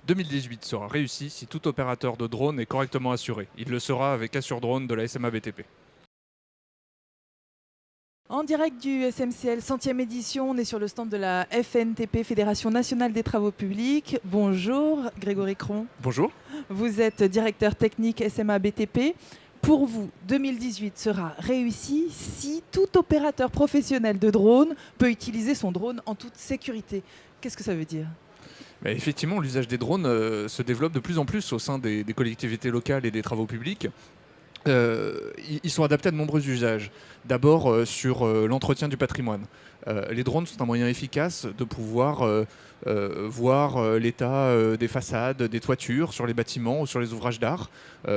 2018 sera réussi si tout opérateur de drone est correctement assuré. Il le sera avec AssureDrone de la SMA BTP. En direct du SMCL 100e édition, on est sur le stand de la FNTP, Fédération nationale des travaux publics. Bonjour Grégory Cron. Bonjour. Vous êtes directeur technique SMA BTP. Pour vous, 2018 sera réussi si tout opérateur professionnel de drone peut utiliser son drone en toute sécurité. Qu'est-ce que ça veut dire ? Effectivement, l'usage des drones se développe de plus en plus au sein des collectivités locales et des travaux publics. Ils sont adaptés à de nombreux usages. D'abord sur l'entretien du patrimoine. Les drones sont un moyen efficace de pouvoir voir l'état des façades, des toitures sur les bâtiments ou sur les ouvrages d'art.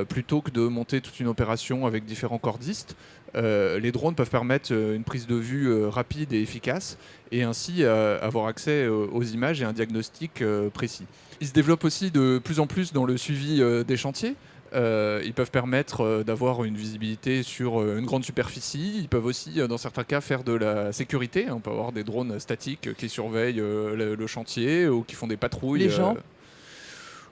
Plutôt que de monter toute une opération avec différents cordistes, les drones peuvent permettre une prise de vue rapide et efficace et ainsi avoir accès aux images et un diagnostic précis. Ils se développent aussi de plus en plus dans le suivi des chantiers. Ils peuvent permettre d'avoir une visibilité sur une grande superficie. Ils peuvent aussi, dans certains cas, faire de la sécurité. On peut avoir des drones statiques qui surveillent le chantier ou qui font des patrouilles. Les gens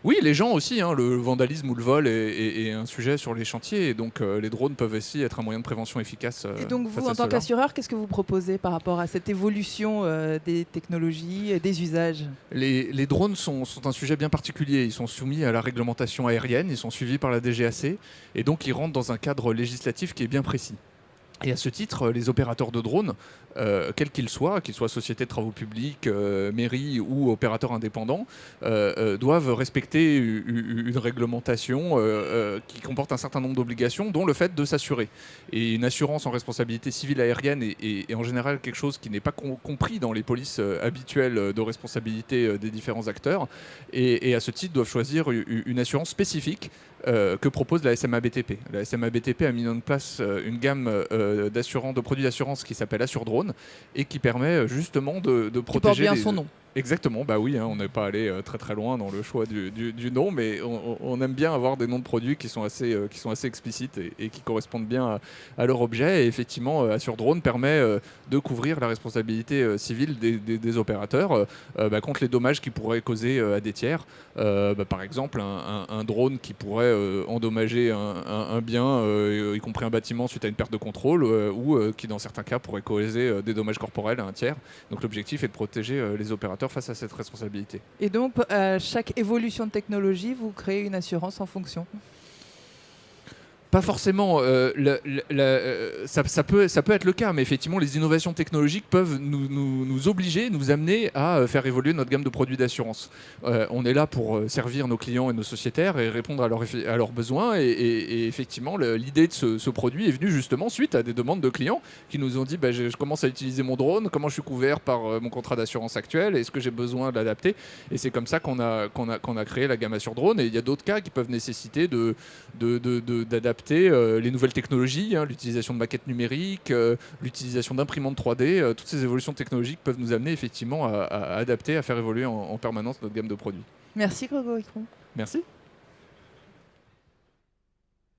Oui, les gens aussi. Le vandalisme ou le vol est un sujet sur les chantiers. Et donc, les drones peuvent aussi être un moyen de prévention efficace. Et donc vous, en tant qu'assureur, qu'est-ce que vous proposez par rapport à cette évolution des technologies et des usages ? Les drones sont un sujet bien particulier. Ils sont soumis à la réglementation aérienne, ils sont suivis par la DGAC et donc ils rentrent dans un cadre législatif qui est bien précis. Et à ce titre, les opérateurs de drones, quels qu'ils soient sociétés de travaux publics, mairies ou opérateurs indépendants, doivent respecter une réglementation qui comporte un certain nombre d'obligations, dont le fait de s'assurer. Et une assurance en responsabilité civile aérienne est en général quelque chose qui n'est pas compris dans les polices habituelles de responsabilité des différents acteurs. Et à ce titre, doivent choisir une assurance spécifique que propose la SMA BTP. La SMA BTP a mis en place une gamme de produits d'assurance qui s'appelle AssureDrone et qui permet justement de protéger... Qui porte bien son nom. Exactement, bah oui, on n'est pas allé très très loin dans le choix du nom, mais on aime bien avoir des noms de produits qui sont assez explicites et qui correspondent bien à leur objet. Et effectivement, AssureDrone permet de couvrir la responsabilité civile des opérateurs contre les dommages qu'ils pourraient causer à des tiers. Par exemple, un drone qui pourrait endommager un bien, y compris un bâtiment suite à une perte de contrôle, ou qui dans certains cas pourrait causer des dommages corporels à un tiers. Donc l'objectif est de protéger les opérateurs face à cette responsabilité. Et donc, à chaque évolution de technologie, vous créez une assurance en fonction ? Pas forcément. Ça peut être le cas, mais effectivement, les innovations technologiques peuvent nous obliger, nous amener à faire évoluer notre gamme de produits d'assurance. On est là pour servir nos clients et nos sociétaires et répondre à leurs besoins. Et effectivement, l'idée de ce produit est venue justement suite à des demandes de clients qui nous ont dit je commence à utiliser mon drone, comment je suis couvert par mon contrat d'assurance actuel, est-ce que j'ai besoin de l'adapter ? Et c'est comme ça qu'on a créé la gamme AssureDrone. Et il y a d'autres cas qui peuvent nécessiter d'adapter les nouvelles technologies, l'utilisation de maquettes numériques, l'utilisation d'imprimantes 3D, toutes ces évolutions technologiques peuvent nous amener effectivement à adapter, à faire évoluer en permanence notre gamme de produits. Merci Grégory Cron. Merci.